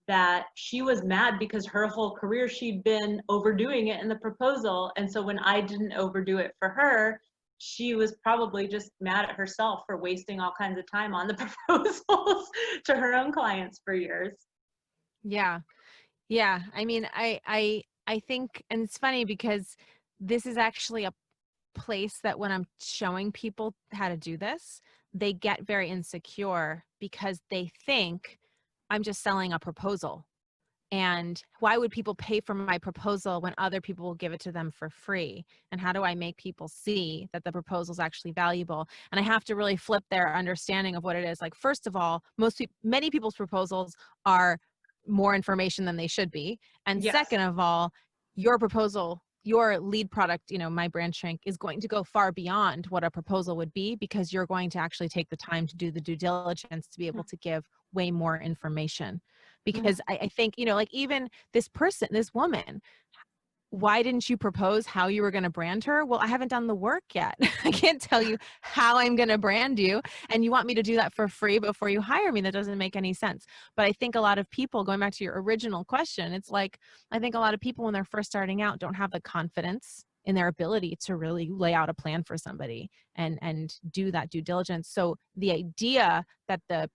that she was mad because her whole career she'd been overdoing it in the proposal. And so when I didn't overdo it for her, she was probably just mad at herself for wasting all kinds of time on the proposals to her own clients for years. Yeah. Yeah. I mean, I think, and it's funny because this is actually a place that when I'm showing people how to do this, they get very insecure because they think I'm just selling a proposal. And why would people pay for my proposal when other people will give it to them for free? And how do I make people see that the proposal is actually valuable? And I have to really flip their understanding of what it is. Like, first of all, many people's proposals are more information than they should be. And Yes. second of all, your proposal, your lead product, my brand shrink, is going to go far beyond what a proposal would be, because you're going to actually take the time to do the due diligence to be able to give way more information. Because I think, like even this person, this woman, why didn't you propose how you were going to brand her? Well, I haven't done the work yet. I can't tell you how I'm going to brand you. And you want me to do that for free before you hire me? That doesn't make any sense. But I think a lot of people, going back to your original question, it's like, I think a lot of people when they're first starting out don't have the confidence in their ability to really lay out a plan for somebody and do that due diligence. So the idea that the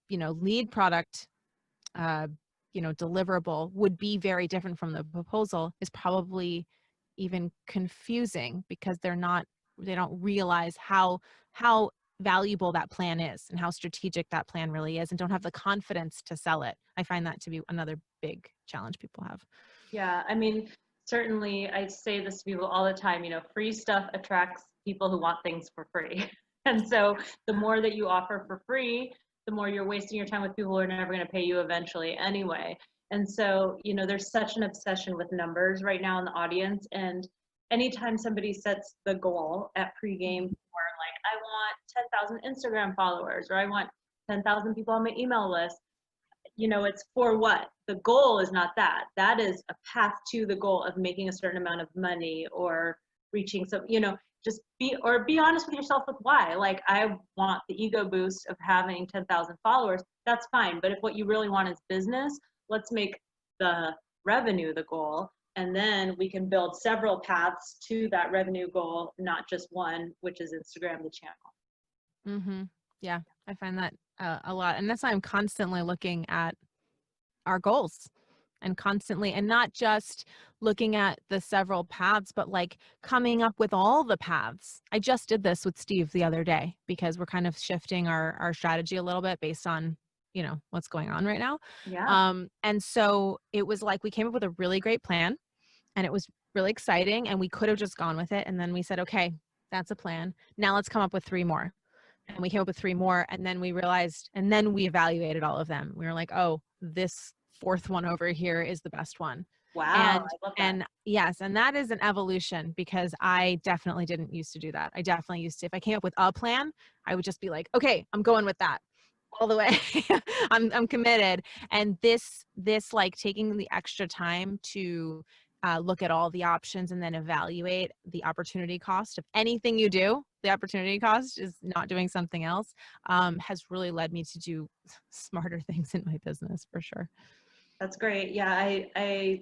lead product deliverable would be very different from the proposal is probably even confusing, because they don't realize how valuable that plan is and how strategic that plan really is, and don't have the confidence to sell it. I find that to be another big challenge people have. Yeah, I mean, certainly I say this to people all the time, free stuff attracts people who want things for free. And so the more that you offer for free, the more you're wasting your time with people who are never going to pay you eventually anyway. And so, there's such an obsession with numbers right now in the audience. And anytime somebody sets the goal at pregame for like, I want 10,000 Instagram followers, or I want 10,000 people on my email list, it's for what? The goal is not that. That is a path to the goal of making a certain amount of money or reaching some, just be honest with yourself with why. Like, I want the ego boost of having 10,000 followers. That's fine. But if what you really want is business, let's make the revenue the goal. And then we can build several paths to that revenue goal, not just one, which is Instagram, the channel. Mm-hmm. Yeah, I find that a lot. And that's why I'm constantly looking at our goals and not just looking at the several paths, but like coming up with all the paths. I just did this with Steve the other day because we're kind of shifting our strategy a little bit based on, what's going on right now. Yeah. And so it was like, we came up with a really great plan and it was really exciting, and we could have just gone with it. And then we said, okay, that's a plan. Now let's come up with 3 more. And we came up with 3 more, and then we realized, and then we evaluated all of them. We were like, oh, this 4th one over here is the best one. Wow. And, I love that. and yes, and that is an evolution, because I definitely didn't used to do that. I definitely used to, if I came up with a plan, I would just be like, okay, I'm going with that all the way. I'm committed. And this like taking the extra time to look at all the options and then evaluate the opportunity cost of anything you do. The opportunity cost is not doing something else, has really led me to do smarter things in my business, for sure. That's great. Yeah, I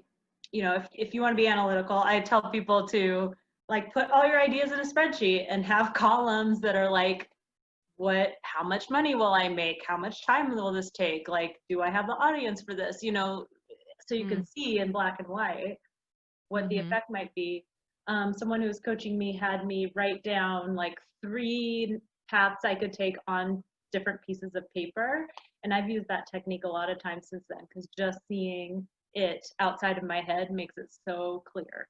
if you want to be analytical, I tell people to like put all your ideas in a spreadsheet and have columns that are like, how much money will I make? How much time will this take? Like, do I have the audience for this? So you can see in black and white what the effect might be. Someone who was coaching me had me write down like 3 paths I could take on different pieces of paper. And I've used that technique a lot of times since then, because just seeing it outside of my head makes it so clear.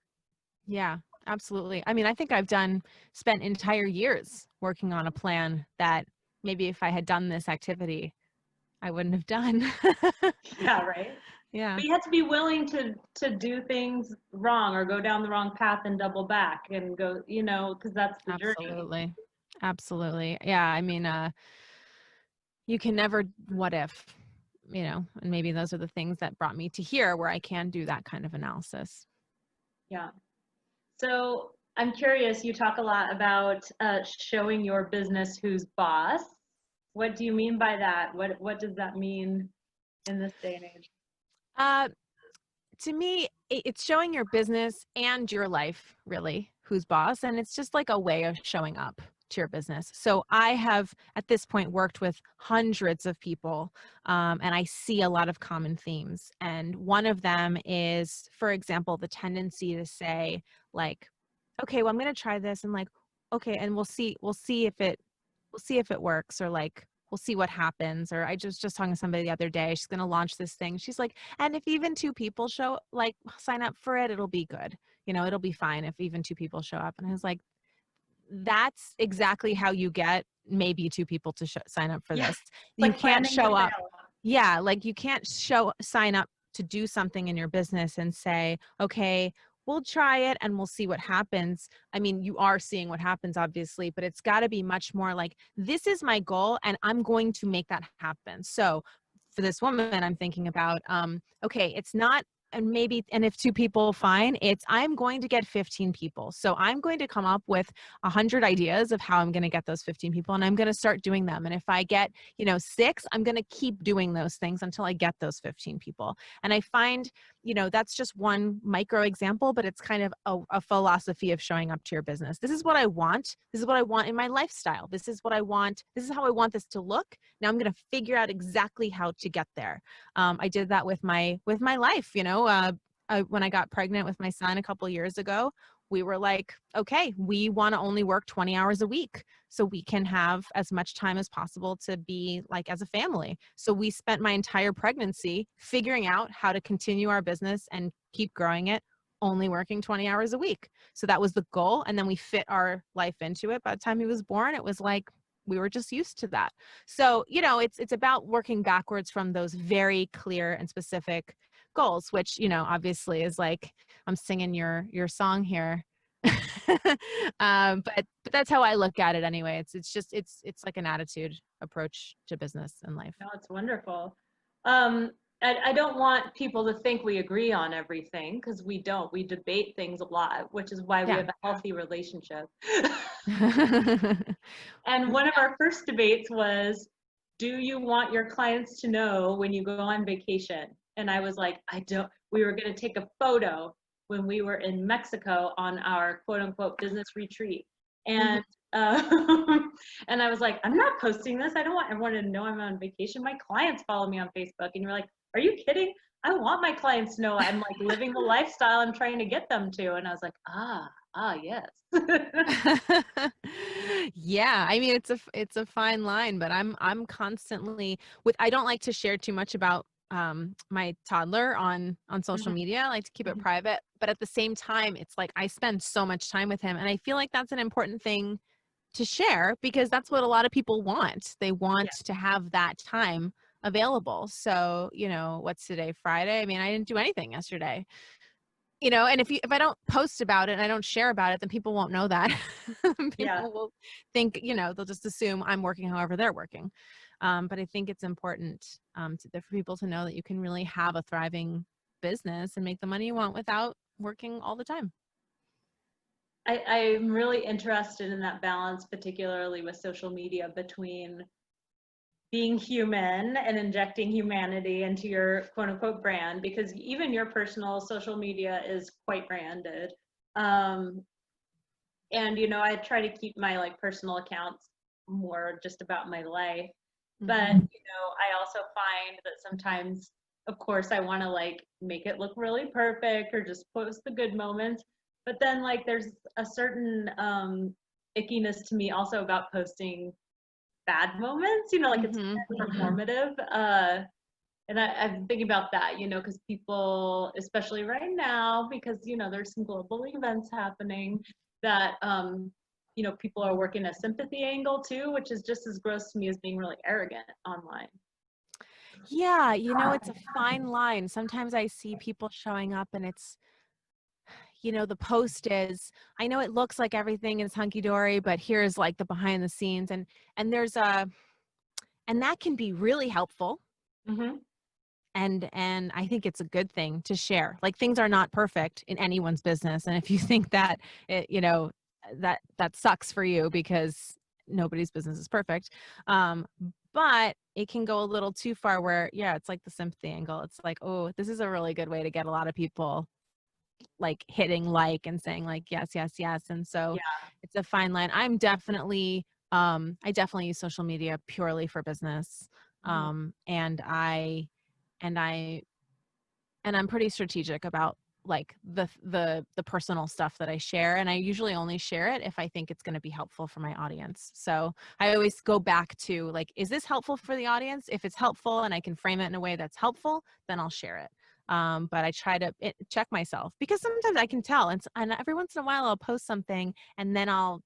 Yeah, absolutely. I mean, I think I've spent entire years working on a plan that maybe if I had done this activity, I wouldn't have done. Yeah, right? Yeah. But you have to be willing to do things wrong or go down the wrong path and double back and go, because that's the journey. Absolutely. Absolutely. Yeah. I mean, you can never, what if, and maybe those are the things that brought me to here, where I can do that kind of analysis. Yeah. So I'm curious, you talk a lot about showing your business who's boss. What do you mean by that? What does that mean in this day and age? Uh, to me, it's showing your business and your life, really, who's boss. And it's just like a way of showing up to your business. So I have, at this point, worked with hundreds of people, and I see a lot of common themes. And one of them is, for example, the tendency to say, like, okay, well, I'm going to try this, and like, okay, and we'll see if it works, or like, we'll see what happens. Or I just talking to somebody the other day, she's going to launch this thing. She's like, and if even two people sign up for it, it'll be good. It'll be fine if even two people show up. And I was like, that's exactly how you get maybe two people to sign up for Yeah, this. You like can't planning to show up. fail. Yeah, like you can't sign up to do something in your business and say, okay, we'll try it and we'll see what happens. I mean, you are seeing what happens, obviously, but it's got to be much more like, this is my goal and I'm going to make that happen. So for this woman, I'm thinking about, okay, it's not, and if two people, fine, it's, I'm going to get 15 people. So I'm going to come up with 100 ideas of how I'm going to get those 15 people, and I'm going to start doing them. And if I get, 6, I'm going to keep doing those things until I get those 15 people. And I find, that's just one micro example, but it's kind of a philosophy of showing up to your business. This is what I want. This is what I want in my lifestyle. This is what I want. This is how I want this to look. Now I'm going to figure out exactly how to get there. I did that with my life, when I got pregnant with my son a couple years ago. We were like, okay, we want to only work 20 hours a week so we can have as much time as possible to be like as a family. So we spent my entire pregnancy figuring out how to continue our business and keep growing it, only working 20 hours a week. So that was the goal. And then we fit our life into it. By the time he was born, it was like, we were just used to that. So, it's about working backwards from those very clear and specific goals, which, obviously is like, I'm singing your song here. But that's how I look at it anyway. It's like an attitude approach to business and life. No, it's wonderful. I don't want people to think we agree on everything, because we don't. We debate things a lot, which is why we Yeah. have a healthy relationship. And one of our first debates was, do you want your clients to know when you go on vacation? And I was like, I don't. We were going to take a photo when we were in Mexico on our quote unquote business retreat. And and I was like, I'm not posting this. I don't want everyone to know I'm on vacation. My clients follow me on Facebook. And you're like, are you kidding? I want my clients to know I'm like living the lifestyle I'm trying to get them to. And I was like, yes. Yeah, I mean, it's a fine line, but I'm constantly I don't like to share too much about my toddler on social media. I like to keep it private, but at the same time, it's like I spend so much time with him, and I feel like that's an important thing to share, because that's what a lot of people want. They want to have that time available. So, what's today, Friday? I mean, I didn't do anything yesterday. And if I don't post about it and I don't share about it, then people won't know that. People will think, they'll just assume I'm working however they're working. But I think it's important for people to know that you can really have a thriving business and make the money you want without working all the time. I'm really interested in that balance, particularly with social media, between being human and injecting humanity into your quote unquote brand, because even your personal social media is quite branded. And, I try to keep my like personal accounts more just about my life. But, I also find that sometimes, of course, I want to like make it look really perfect or just post the good moments. But then like there's a certain ickiness to me also about posting bad moments, like it's performative. And I'm thinking about that, because people, especially right now, because, there's some global events happening that, people are working a sympathy angle too, which is just as gross to me as being really arrogant online. Yeah, it's a fine line. Sometimes I see people showing up and it's, the post is, I know it looks like everything is hunky-dory, but here's like the behind the scenes, and that can be really helpful. And I think it's a good thing to share. Like, things are not perfect in anyone's business. And if you think that that sucks for you, because nobody's business is perfect. but it can go a little too far where, yeah, it's like the sympathy angle. It's like, oh, this is a really good way to get a lot of people like hitting like and saying like, yes, yes, yes. And so Yeah. it's a fine line. I definitely use social media purely for business. Mhm. And I'm pretty strategic about like the personal stuff that I share, and I usually only share it if I think it's going to be helpful for my audience. So I always go back to like, is this helpful for the audience? If it's helpful and I can frame it in a way that's helpful, then I'll share it. But I try to check myself, because sometimes I can tell, and every once in a while I'll post something and then I'll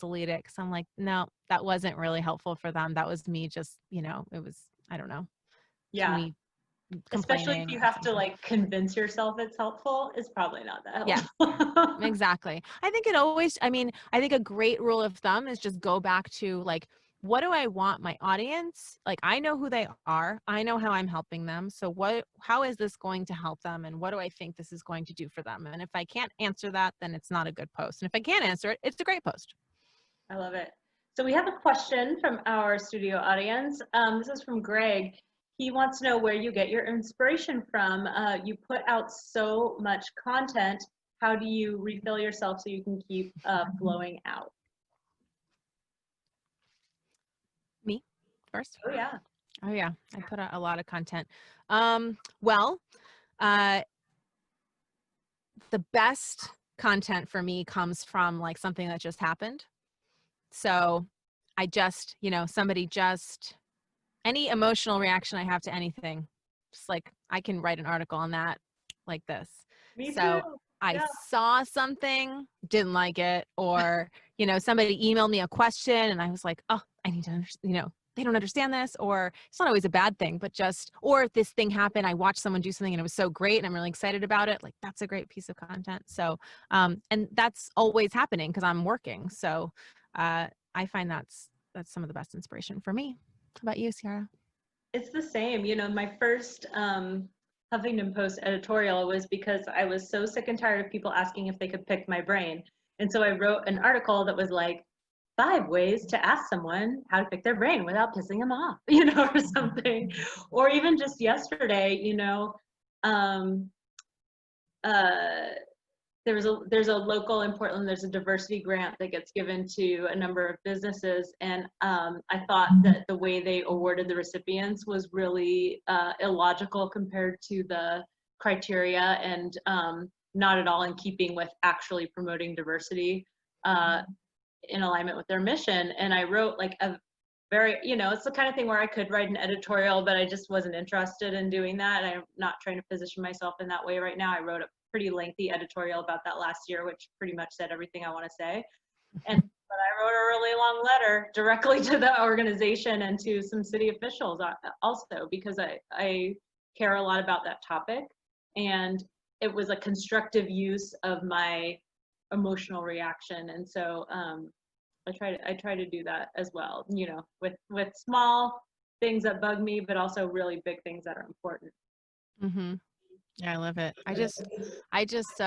delete it because I'm like, no, that wasn't really helpful for them. That was me just, it was, I don't know, Yeah. me Especially if complaining you or have to something. like convince yourself it's helpful, it's probably not that Yeah. helpful. Exactly. I think I think a great rule of thumb is just go back to like, what do I want my audience? Like, I know who they are. I know how I'm helping them. So how is this going to help them? And what do I think this is going to do for them? And if I can't answer that, then it's not a good post. And if I can't answer it, it's a great post. I love it. So we have a question from our studio audience. This is from Greg. He wants to know where you get your inspiration from. You put out so much content. How do you refill yourself so you can keep flowing out? Me first. Oh yeah. Oh yeah. I put out a lot of content. Well, the best content for me comes from like something that just happened. So I just, any emotional reaction I have to anything, just like I can write an article on that like this. Me too. So I Yeah. saw something, didn't like it, or, somebody emailed me a question and I was like, oh, I need to understand, they don't understand this, or it's not always a bad thing, but or if this thing happened, I watched someone do something and it was so great and I'm really excited about it. Like that's a great piece of content. So, and that's always happening because I'm working. So, I find that's some of the best inspiration for me. How about you, Ciara? It's the same. My first Huffington Post editorial was because I was so sick and tired of people asking if they could pick my brain. And so I wrote an article that was like 5 ways to ask someone how to pick their brain without pissing them off, or something. Or even just yesterday, um, uh, there's a local in Portland, there's a diversity grant that gets given to a number of businesses, and I thought that the way they awarded the recipients was really illogical compared to the criteria, and not at all in keeping with actually promoting diversity in alignment with their mission. And I wrote like a very, it's the kind of thing where I could write an editorial, but I just wasn't interested in doing that. And I'm not trying to position myself in that way right now. I wrote a pretty lengthy editorial about that last year, which pretty much said everything I want to say. But I wrote a really long letter directly to the organization and to some city officials also, because I care a lot about that topic. And it was a constructive use of my emotional reaction. And so I try to do that as well, with small things that bug me, but also really big things that are important. Mm-hmm. Yeah, I love it. I just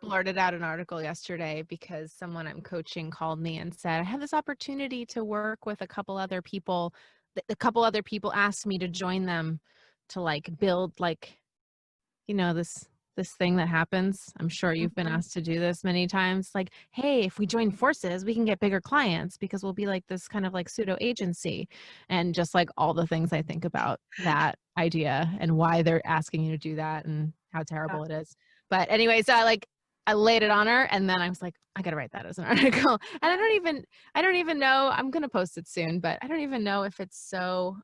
blurted out an article yesterday because someone I'm coaching called me and said, I have this opportunity to work with a couple other people. A couple other people asked me to join them to like build like, this thing that happens. I'm sure you've been asked to do this many times. Like, hey, if we join forces, we can get bigger clients because we'll be like this kind of like pseudo agency. And just like all the things I think about that idea and why they're asking you to do that and how terrible it is. But anyway, so I laid it on her, and then I was like, I gotta write that as an article. And I don't even know, I'm gonna post it soon, but I don't even know if it's so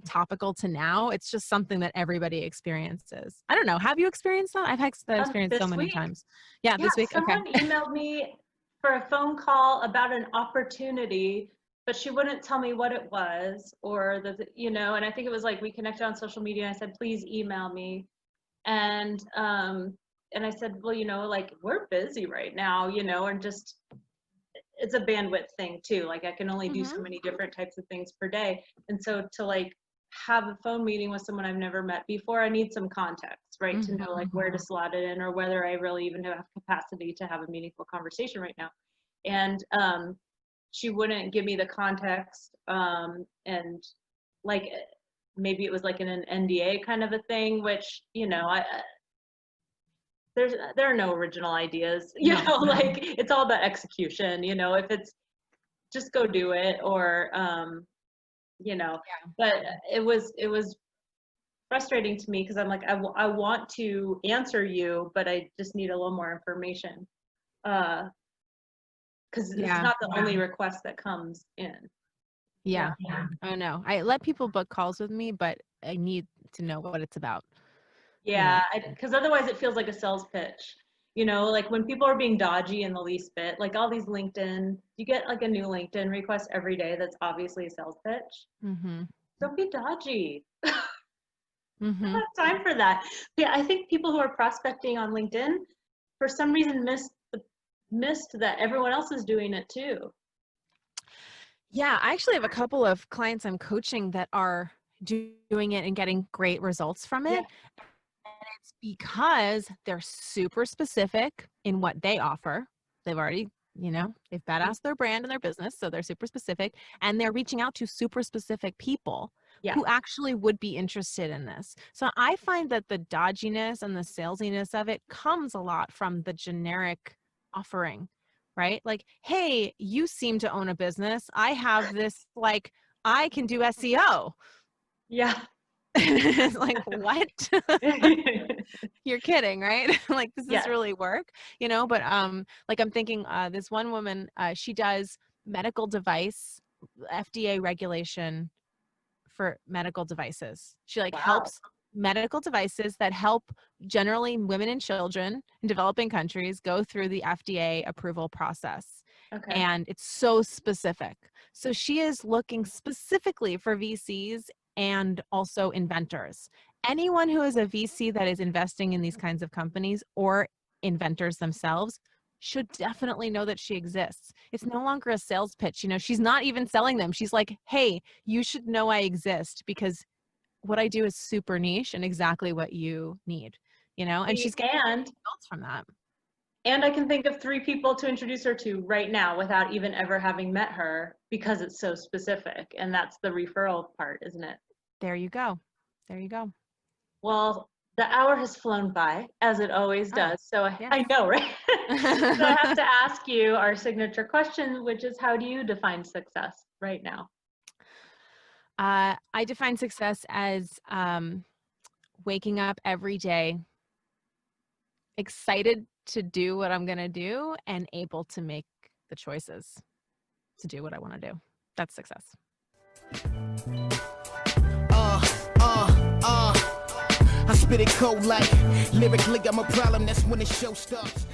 topical to now. It's just something that everybody experiences. I don't know. Have you experienced that? I've had that experience so This many week, times. Yeah, yeah, this week. Okay. someone emailed me for a phone call about an opportunity, but she wouldn't tell me what it was, or and I think it was like we connected on social media. And I said, please email me. And I said, well, like we're busy right now, and just it's a bandwidth thing too. Like I can only do so many different types of things per day. And so to like have a phone meeting with someone I've never met before, I need some context, right? To know like where to slot it in, or whether I really even have capacity to have a meaningful conversation right now. And she wouldn't give me the context, and like maybe it was like in an NDA kind of a thing, which, you know, there are no original ideas, you know, like it's all about execution, you know, if it's just go do it, or you know, but it was frustrating to me because I'm like, I want to answer you, but I just need a little more information, because it's not the only request that comes in. Oh no, I let people book calls with me, but I need to know what it's about. Yeah, because otherwise it feels like a sales pitch. You know, like when people are being dodgy in the least bit, like all these LinkedIn, you get like a new LinkedIn request every day that's obviously a sales pitch. Don't be dodgy. I don't have time for that. Yeah, I think people who are prospecting on LinkedIn, for some reason, missed that everyone else is doing it too. Yeah, I actually have a couple of clients I'm coaching that are doing it and getting great results from it. And it's because they're super specific in what they offer. They've already, you know, they've badassed their brand and their business, so they're super specific, and they're reaching out to super specific people who actually would be interested in this. So I find that the dodginess and the salesiness of it comes a lot from the generic offering, right? Like, hey, you seem to own a business. I have this, like, I can do SEO. Yeah. It's like, what? You're kidding, right? Like, does this really work? You know, but like I'm thinking this one woman, she does medical device, FDA regulation for medical devices. She like helps medical devices that help generally women and children in developing countries go through the FDA approval process. And it's so specific. So she is looking specifically for VCs and also inventors. Anyone who is a VC that is investing in these kinds of companies or inventors themselves should definitely know that she exists. It's no longer a sales pitch. You know, she's not even selling them. She's like, hey, you should know I exist because what I do is super niche and exactly what you need, you know, and she's getting results from that. And I can think of 3 people to introduce her to right now without even ever having met her because it's so specific. And that's the referral part, isn't it? There you go. There you go. Well, the hour has flown by, as it always does. So I know, right? So I have to ask you our signature question, which is, how do you define success right now? I define success as waking up every day excited to do what I'm going to do and able to make the choices to do what I want to do. That's success. I spit it cold like lyrically I'm a problem. That's when the show starts.